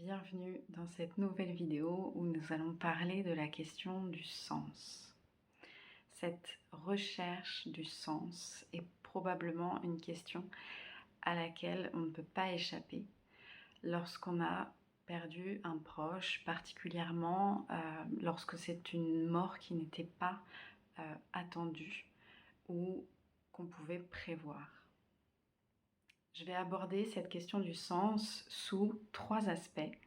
Bienvenue dans cette nouvelle vidéo où nous allons parler de la question du sens. Cette recherche du sens est probablement une question à laquelle on ne peut pas échapper lorsqu'on a perdu un proche, particulièrement lorsque c'est une mort qui n'était pas attendue ou qu'on pouvait prévoir. Je vais aborder cette question du sens sous 3 aspects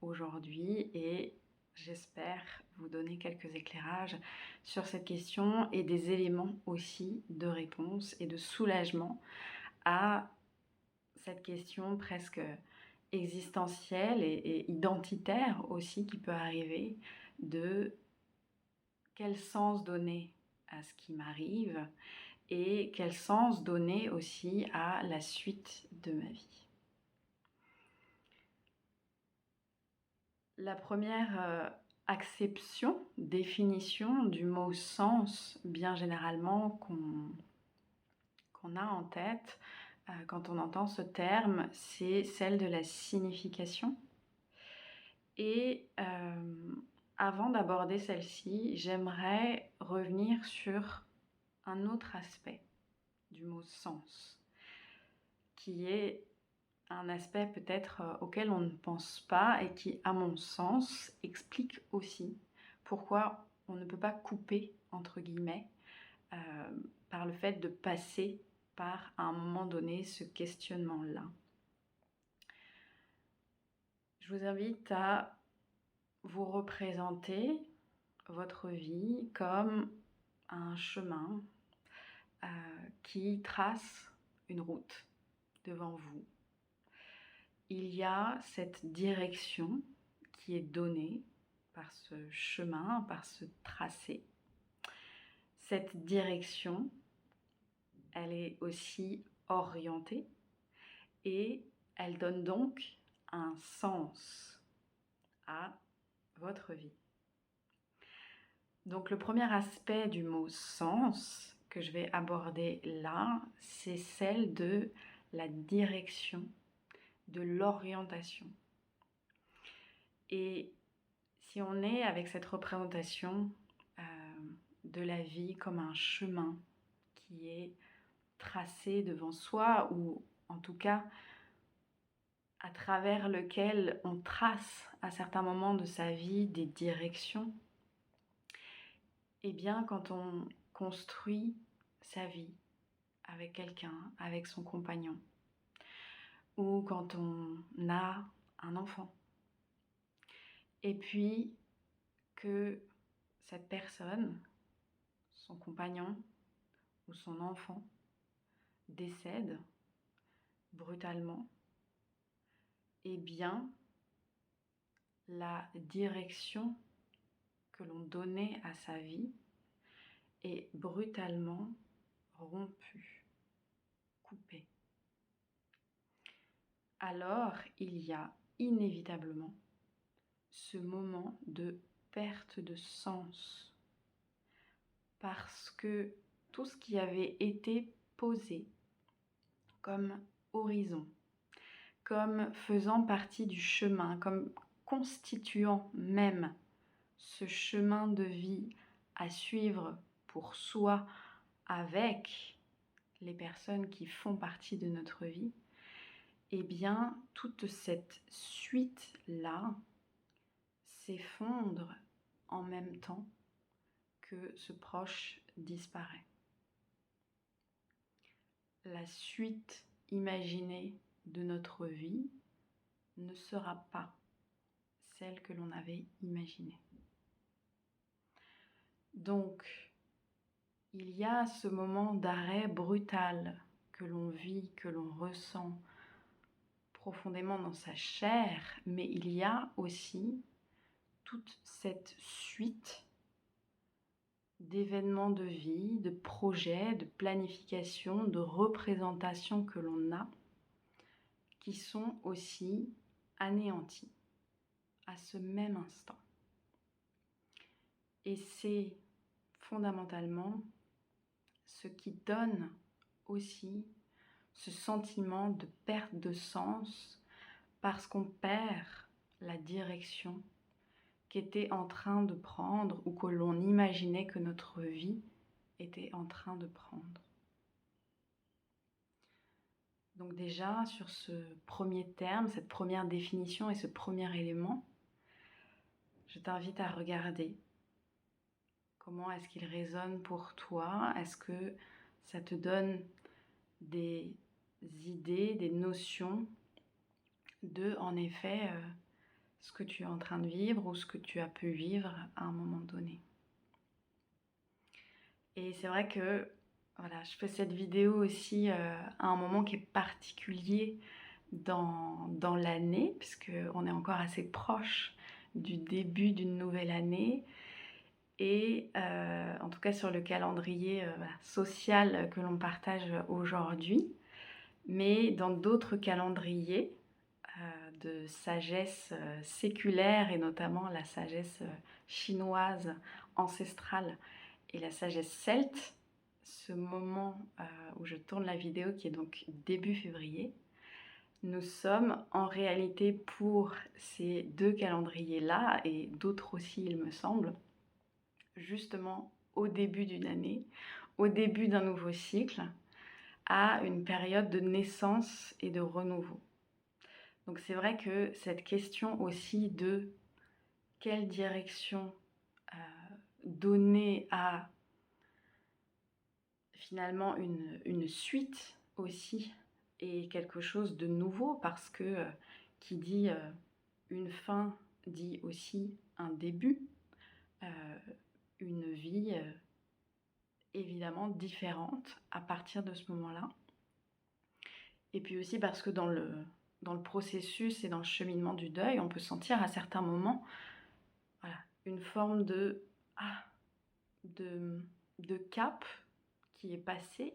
aujourd'hui et j'espère vous donner quelques éclairages sur cette question et des éléments aussi de réponse et de soulagement à cette question presque existentielle et identitaire aussi qui peut arriver de quel sens donner à ce qui m'arrive et quel sens donner aussi à la suite de ma vie. La première acception, définition du mot sens, bien généralement qu'on a en tête quand on entend ce terme, c'est celle de la signification. Et avant d'aborder celle-ci, j'aimerais revenir sur un autre aspect du mot sens, qui est un aspect peut-être auquel on ne pense pas et qui, à mon sens, explique aussi pourquoi on ne peut pas couper, entre guillemets, par le fait de passer par, à un moment donné, ce questionnement-là. Je vous invite à vous représenter votre vie comme un chemin qui trace une route devant vous. Il y a cette direction qui est donnée par ce chemin, par ce tracé. Cette direction, elle est aussi orientée et elle donne donc un sens à votre vie. Donc le premier aspect du mot sens que je vais aborder là, c'est celle de la direction, de l'orientation. Et si on est avec cette représentation de la vie comme un chemin qui est tracé devant soi, ou en tout cas à travers lequel on trace à certains moments de sa vie des directions, et bien quand on construit sa vie avec quelqu'un, avec son compagnon, ou quand on a un enfant, et puis que cette personne, son compagnon ou son enfant, décède brutalement, eh bien, la direction que l'on donnait à sa vie est brutalement rompue, coupée. Alors, il y a inévitablement ce moment de perte de sens, parce que tout ce qui avait été posé comme horizon, comme faisant partie du chemin, comme constituant même ce chemin de vie à suivre pour soi avec les personnes qui font partie de notre vie, eh bien, toute cette suite-là s'effondre en même temps que ce proche disparaît. La suite imaginée de notre vie ne sera pas celle que l'on avait imaginée. Donc, il y a ce moment d'arrêt brutal que l'on vit, que l'on ressent profondément dans sa chair, mais il y a aussi toute cette suite d'événements de vie, de projets, de planification, de représentations que l'on a, qui sont aussi anéantis à ce même instant. Et c'est fondamentalement ce qui donne aussi ce sentiment de perte de sens, parce qu'on perd la direction qu'était en train de prendre ou que l'on imaginait que notre vie était en train de prendre. Donc déjà, sur ce premier terme, cette première définition et ce premier élément, je t'invite à regarder comment est-ce qu'il résonne pour toi. Est-ce que ça te donne des idées, des notions de, en effet, ce que tu es en train de vivre ou ce que tu as pu vivre à un moment donné. Et c'est vrai que voilà, je fais cette vidéo aussi à un moment qui est particulier dans l'année, puisqu'on est encore assez proche du début d'une nouvelle année. Et en tout cas sur le calendrier social que l'on partage aujourd'hui. Mais dans d'autres calendriers de sagesse séculaire, et notamment la sagesse chinoise ancestrale et la sagesse celte, ce moment où je tourne la vidéo qui est donc début février, nous sommes en réalité pour ces deux calendriers-là, et d'autres aussi il me semble, justement au début d'une année, au début d'un nouveau cycle, à une période de naissance et de renouveau. Donc c'est vrai que cette question aussi de quelle direction donner à finalement une suite aussi et quelque chose de nouveau, parce que qui dit une fin dit aussi un début, une vie évidemment différente à partir de ce moment-là. Et puis aussi parce que dans le processus et dans le cheminement du deuil, on peut sentir à certains moments voilà, une forme de cap qui est passé,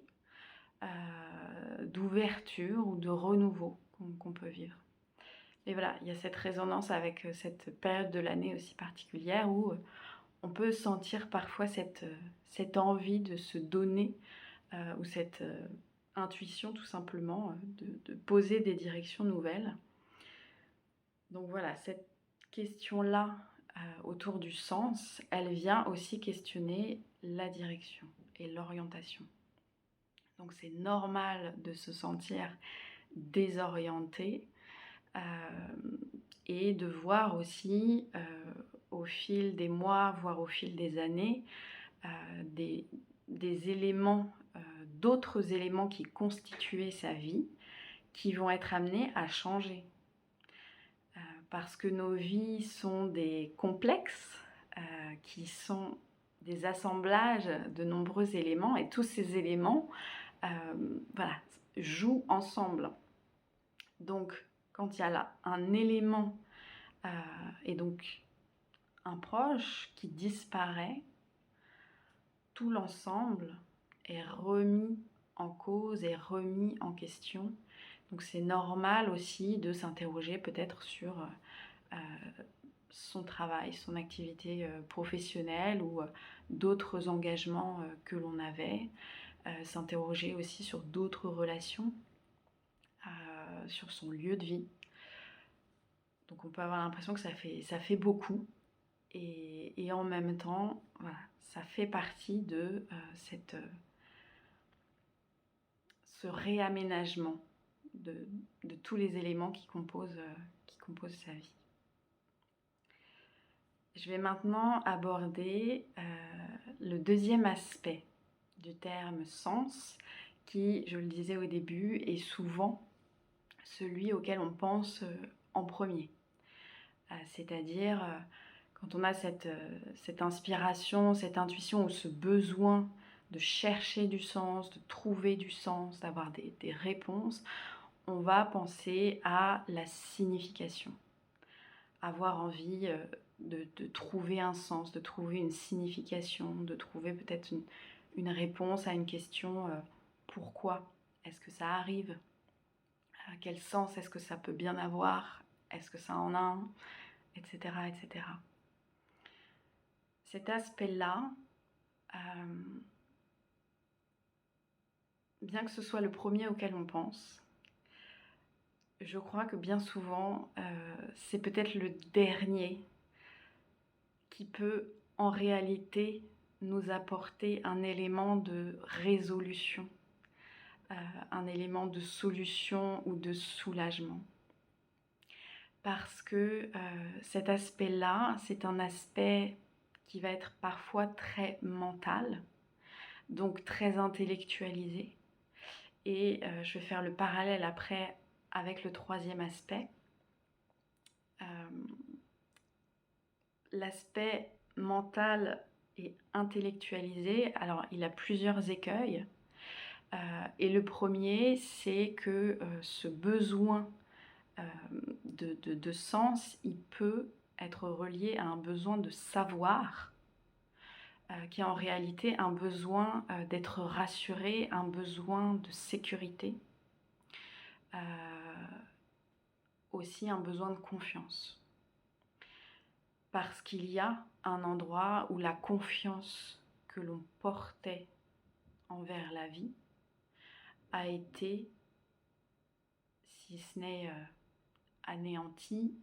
d'ouverture ou de renouveau qu'on peut vivre. Et voilà, il y a cette résonance avec cette période de l'année aussi particulière où on peut sentir parfois cette envie de se donner ou cette intuition tout simplement de poser des directions nouvelles. Donc voilà, cette question-là autour du sens, elle vient aussi questionner la direction et l'orientation. Donc c'est normal de se sentir désorienté et de voir aussi au fil des mois, voire au fil des années, des éléments, d'autres éléments qui constituaient sa vie, qui vont être amenés à changer. Parce que nos vies sont des complexes, qui sont des assemblages de nombreux éléments, et tous ces éléments voilà, jouent ensemble. Donc, quand il y a là un élément et donc un proche qui disparaît, tout l'ensemble est remis en cause et remis en question. Donc c'est normal aussi de s'interroger peut-être sur son travail, son activité professionnelle ou d'autres engagements que l'on avait, s'interroger aussi sur d'autres relations, sur son lieu de vie. Donc on peut avoir l'impression que ça fait beaucoup, et en même temps, voilà, ça fait partie de ce réaménagement de tous les éléments qui composent sa vie. Je vais maintenant aborder le deuxième aspect du terme sens, qui, je le disais au début, est souvent celui auquel on pense en premier. C'est-à-dire quand on a cette inspiration, cette intuition ou ce besoin de chercher du sens, de trouver du sens, d'avoir des réponses, on va penser à la signification. Avoir envie de trouver un sens, de trouver une signification, de trouver peut-être une réponse à une question pourquoi est-ce que ça arrive, quel sens est-ce que ça peut bien avoir, est-ce que ça en a un, etc. etc. Cet aspect-là, bien que ce soit le premier auquel on pense, je crois que bien souvent, c'est peut-être le dernier qui peut en réalité nous apporter un élément de résolution, un élément de solution ou de soulagement. Parce que cet aspect-là, c'est un aspect qui va être parfois très mental, donc très intellectualisé. Et je vais faire le parallèle après avec le troisième aspect. L'aspect mental et intellectualisé, alors il a plusieurs écueils. Et le premier, c'est que ce besoin de sens, il peut être relié à un besoin de savoir, qui est en réalité un besoin d'être rassuré, un besoin de sécurité, aussi un besoin de confiance. Parce qu'il y a un endroit où la confiance que l'on portait envers la vie a été, si ce n'est anéantie,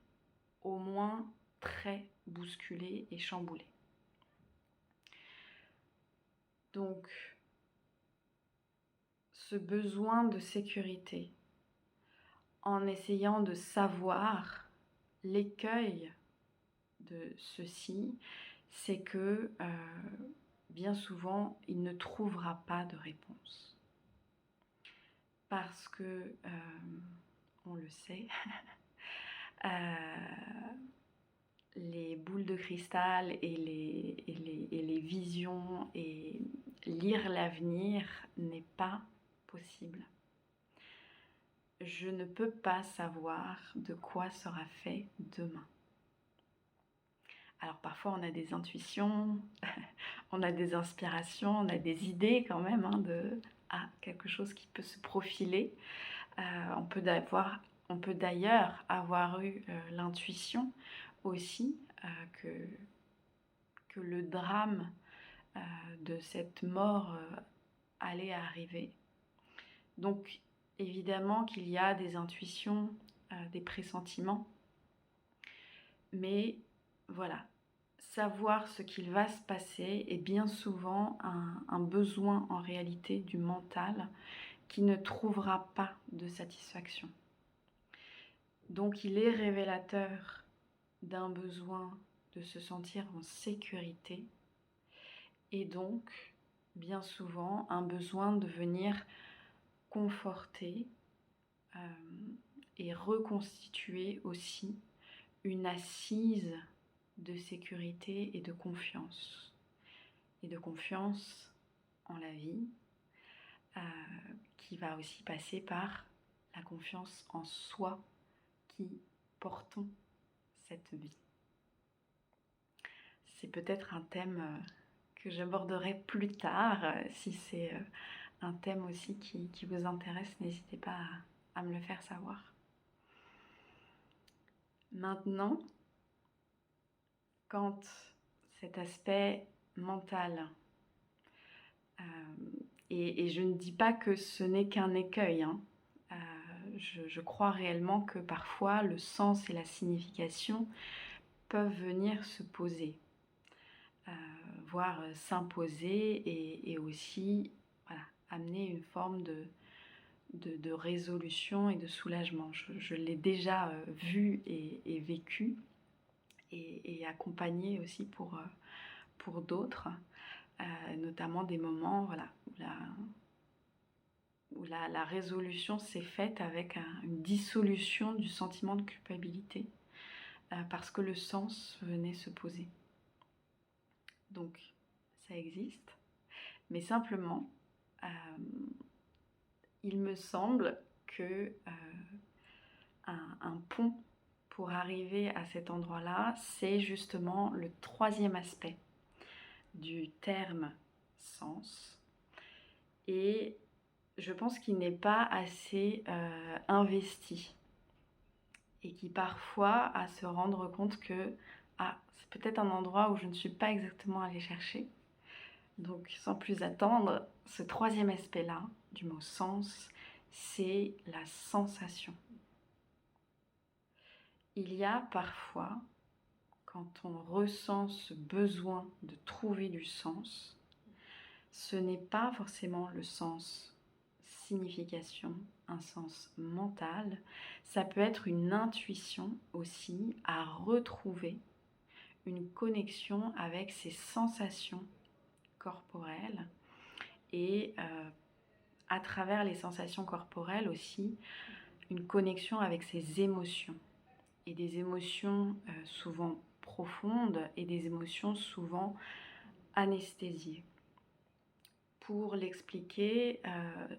au moins très bousculée et chamboulée. Donc, ce besoin de sécurité, en essayant de savoir l'écueil de ceci, c'est que bien souvent, il ne trouvera pas de réponse. Parce que, on le sait, les boules de cristal et les visions et lire l'avenir n'est pas possible. Je ne peux pas savoir de quoi sera fait demain. Alors parfois on a des intuitions, on a des inspirations, on a des idées quand même de quelque chose qui peut se profiler. On peut d'ailleurs avoir eu l'intuition aussi que le drame de cette mort allait arriver. Donc évidemment qu'il y a des intuitions, des pressentiments, mais voilà, savoir ce qu'il va se passer est bien souvent un besoin en réalité du mental qui ne trouvera pas de satisfaction. Donc il est révélateur d'un besoin de se sentir en sécurité et donc bien souvent un besoin de venir conforter et reconstituer aussi une assise de sécurité et de confiance. Et de confiance en la vie, qui va aussi passer par la confiance en soi qui portons cette vie. C'est peut-être un thème que j'aborderai plus tard. Si c'est un thème aussi qui vous intéresse, n'hésitez pas à me le faire savoir. Maintenant, quand cet aspect mental, et je ne dis pas que ce n'est qu'un écueil, je crois réellement que parfois le sens et la signification peuvent venir se poser, voire s'imposer et aussi amener une forme de résolution et de soulagement. Je l'ai déjà vu et vécu et accompagné aussi pour d'autres, notamment des moments où la résolution s'est faite avec une dissolution du sentiment de culpabilité parce que le sens venait se poser. Donc ça existe, mais simplement il me semble que un pont pour arriver à cet endroit-là, c'est justement le troisième aspect du terme sens. Et je pense qu'il n'est pas assez investi et qui parfois à se rendre compte que c'est peut-être un endroit où je ne suis pas exactement allée chercher. Donc sans plus attendre, ce troisième aspect-là du mot sens, c'est la sensation. il y a parfois, quand on ressent ce besoin de trouver du sens, ce n'est pas forcément le sens signification, un sens mental, ça peut être une intuition aussi à retrouver une connexion avec ses sensations corporelles et à travers les sensations corporelles aussi une connexion avec ses émotions et des émotions souvent profondes et des émotions souvent anesthésiées. Pour l'expliquer,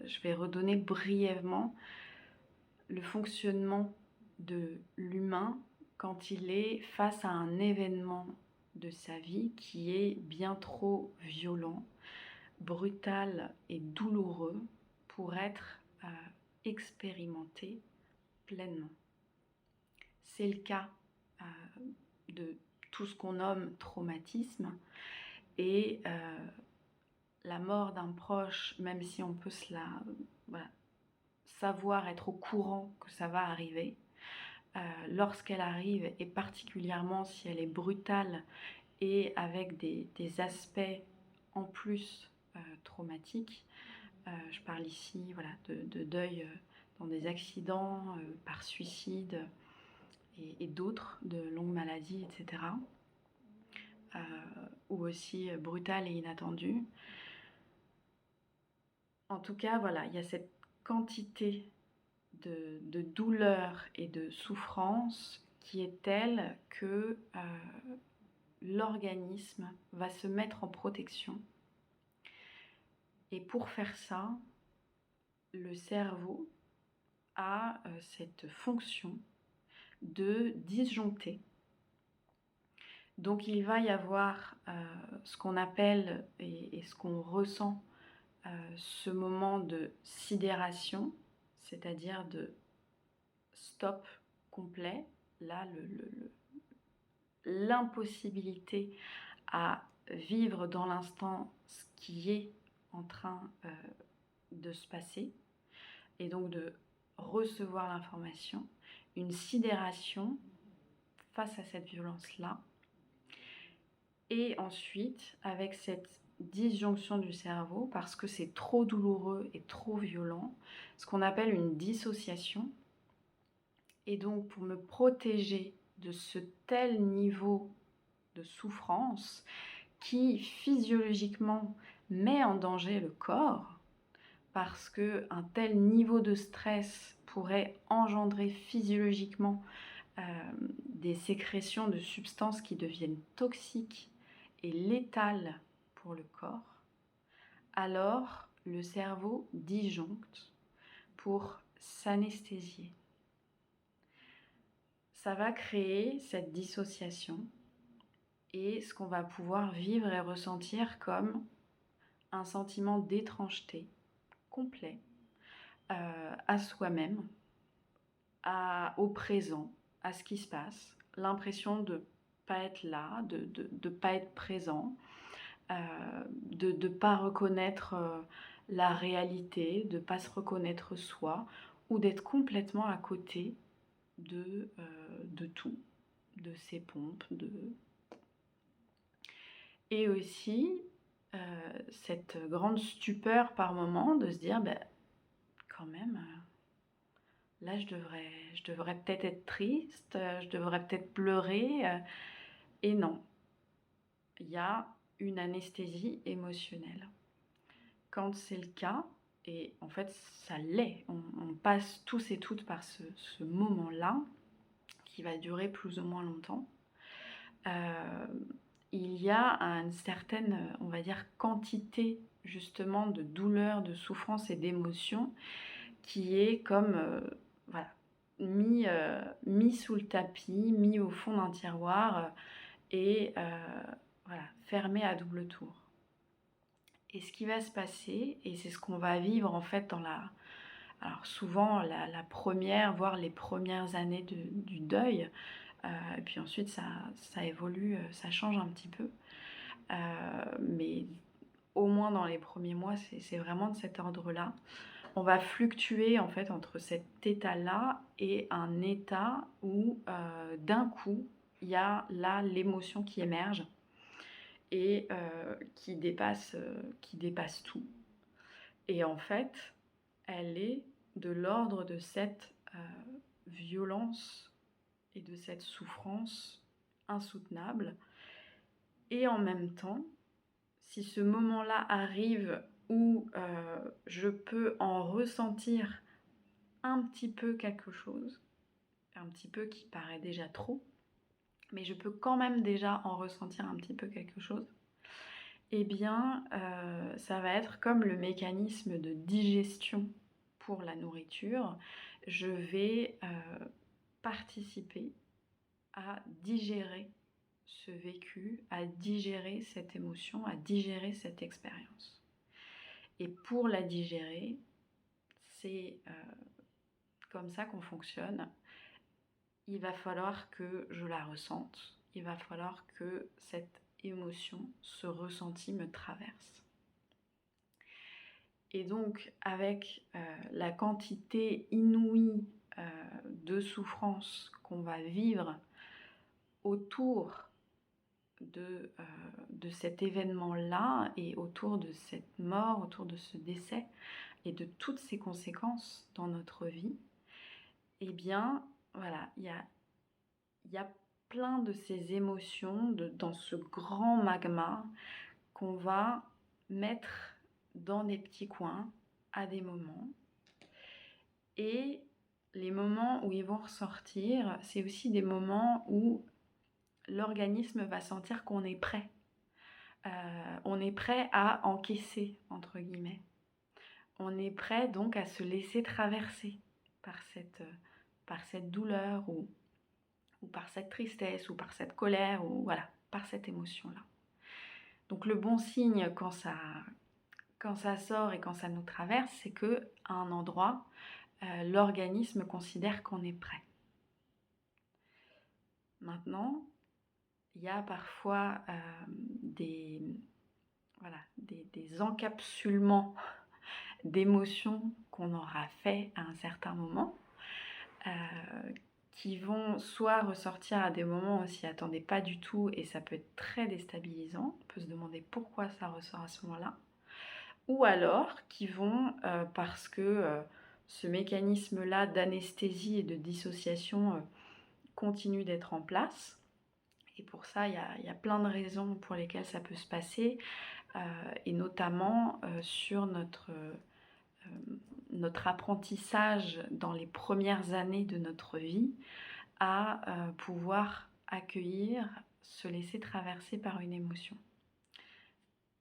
je vais redonner brièvement le fonctionnement de l'humain quand il est face à un événement de sa vie qui est bien trop violent, brutal et douloureux pour être expérimenté pleinement. C'est le cas de tout ce qu'on nomme traumatisme et la mort d'un proche, même si on peut savoir être au courant que ça va arriver, lorsqu'elle arrive, et particulièrement si elle est brutale et avec des aspects en plus traumatiques, je parle ici de deuil dans des accidents, par suicide et d'autres, de longues maladies, etc. Ou aussi brutale et inattendue. En tout cas, voilà, il y a cette quantité de douleur et de souffrance qui est telle que l'organisme va se mettre en protection. Et pour faire ça, le cerveau a cette fonction de disjoncter. Donc il va y avoir ce qu'on appelle et ce qu'on ressent ce moment de sidération, c'est-à-dire de stop complet, là l'impossibilité à vivre dans l'instant ce qui est en train de se passer et donc de recevoir l'information, une sidération face à cette violence-là. Et ensuite, avec cette disjonction du cerveau, parce que c'est trop douloureux et trop violent, ce qu'on appelle une dissociation. Et donc, pour me protéger de ce tel niveau de souffrance qui, physiologiquement, met en danger le corps, parce qu'un tel niveau de stress pourrait engendrer physiologiquement des sécrétions de substances qui deviennent toxiques et létales pour le corps, alors le cerveau disjoncte pour s'anesthésier. Ça va créer cette dissociation et ce qu'on va pouvoir vivre et ressentir comme un sentiment d'étrangeté complet à soi-même, au présent, à ce qui se passe, l'impression de ne pas être là, de ne pas être présent, de ne pas reconnaître la réalité, de ne pas se reconnaître soi, ou d'être complètement à côté de tout, de ses pompes, et aussi cette grande stupeur par moment de se dire quand même là je devrais peut-être être triste, je devrais peut-être pleurer, et non, il y a une anesthésie émotionnelle. Quand c'est le cas, et en fait ça l'est, on passe tous et toutes par ce moment-là qui va durer plus ou moins longtemps, il y a une certaine, on va dire, quantité justement de douleur, de souffrance et d'émotion qui est comme mis sous le tapis, mis au fond d'un tiroir et fermé à double tour. Et ce qui va se passer, et c'est ce qu'on va vivre en fait alors souvent la première, voire les premières années du deuil, et puis ensuite ça évolue, ça change un petit peu, mais au moins dans les premiers mois c'est vraiment de cet ordre-là. on va fluctuer en fait entre cet état-là et un état où d'un coup, il y a là l'émotion qui émerge et qui dépasse tout. Et en fait, elle est de l'ordre de cette violence et de cette souffrance insoutenable. Et en même temps, si ce moment-là arrive où je peux en ressentir un petit peu quelque chose, un petit peu qui paraît déjà trop, mais je peux quand même déjà en ressentir un petit peu quelque chose, eh bien ça va être comme le mécanisme de digestion pour la nourriture. Je vais participer à digérer ce vécu, à digérer cette émotion, à digérer cette expérience. Et pour la digérer, c'est comme ça qu'on fonctionne. Il va falloir que je la ressente. Il va falloir que cette émotion, ce ressenti me traverse. Et donc, avec la quantité inouïe de souffrance qu'on va vivre autour de cet événement-là et autour de cette mort, autour de ce décès et de toutes ces conséquences dans notre vie, eh bien, voilà, il y a plein de ces émotions dans ce grand magma qu'on va mettre dans des petits coins à des moments. Et les moments où ils vont ressortir, c'est aussi des moments où l'organisme va sentir qu'on est prêt. On est prêt à encaisser, entre guillemets. On est prêt donc à se laisser traverser par cette douleur ou par cette tristesse ou par cette colère ou voilà, par cette émotion-là. Donc le bon signe quand ça sort et quand ça nous traverse, c'est qu'à un endroit, l'organisme considère qu'on est prêt. Maintenant, il y a parfois des encapsulements d'émotions qu'on aura fait à un certain moment, qui vont soit ressortir à des moments où on s'y attendait pas du tout et ça peut être très déstabilisant, on peut se demander pourquoi ça ressort à ce moment-là, ou alors qui vont, parce que ce mécanisme-là d'anesthésie et de dissociation continue d'être en place, et pour ça il y a plein de raisons pour lesquelles ça peut se passer, et notamment sur notre apprentissage dans les premières années de notre vie à pouvoir accueillir, se laisser traverser par une émotion.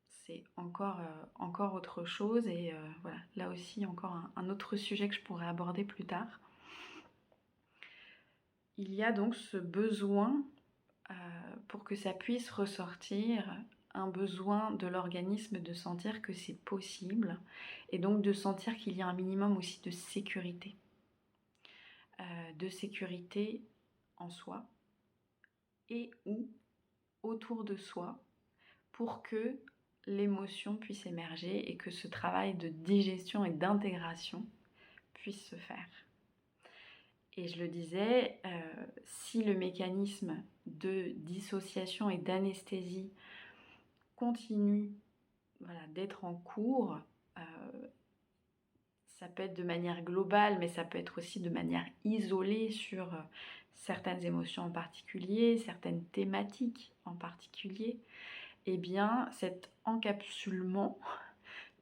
C'est encore autre chose et voilà, là aussi encore un autre sujet que je pourrais aborder plus tard. Il y a donc ce besoin, pour que ça puisse ressortir, un besoin de l'organisme de sentir que c'est possible et donc de sentir qu'il y a un minimum aussi de sécurité en soi et ou autour de soi pour que l'émotion puisse émerger et que ce travail de digestion et d'intégration puisse se faire. Et je le disais, si le mécanisme de dissociation et d'anesthésie continue d'être en cours, ça peut être de manière globale, mais ça peut être aussi de manière isolée sur certaines émotions en particulier, certaines thématiques en particulier, eh bien cet encapsulement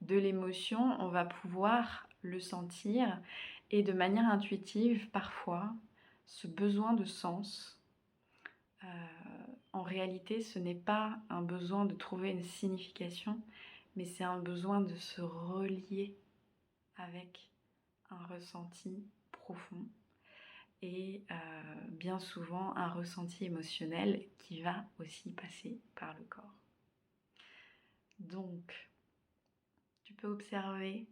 de l'émotion, on va pouvoir le sentir et de manière intuitive parfois, ce besoin de sens, en réalité ce n'est pas un besoin de trouver une signification, mais c'est un besoin de se relier avec un ressenti profond et bien souvent un ressenti émotionnel qui va aussi passer par le corps. Donc, tu peux observer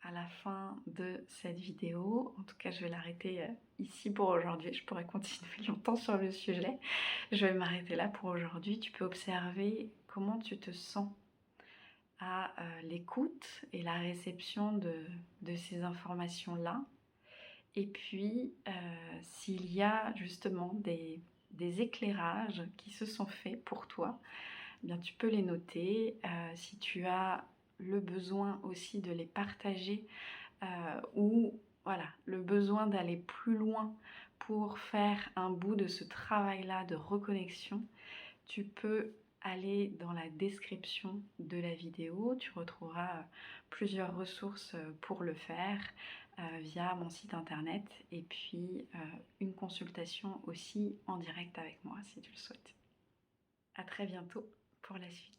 à la fin de cette vidéo, en tout cas je vais l'arrêter ici pour aujourd'hui, je pourrais continuer longtemps sur le sujet, je vais m'arrêter là pour aujourd'hui. Tu peux observer comment tu te sens à l'écoute et la réception de ces informations-là. Et puis, s'il y a justement des éclairages qui se sont faits pour toi, eh bien, tu peux les noter. Si tu as le besoin aussi de les partager ou voilà, le besoin d'aller plus loin pour faire un bout de ce travail-là de reconnexion, tu peux aller dans la description de la vidéo. Tu retrouveras plusieurs ressources pour le faire via mon site internet et puis une consultation aussi en direct avec moi si tu le souhaites. À très bientôt pour la suite.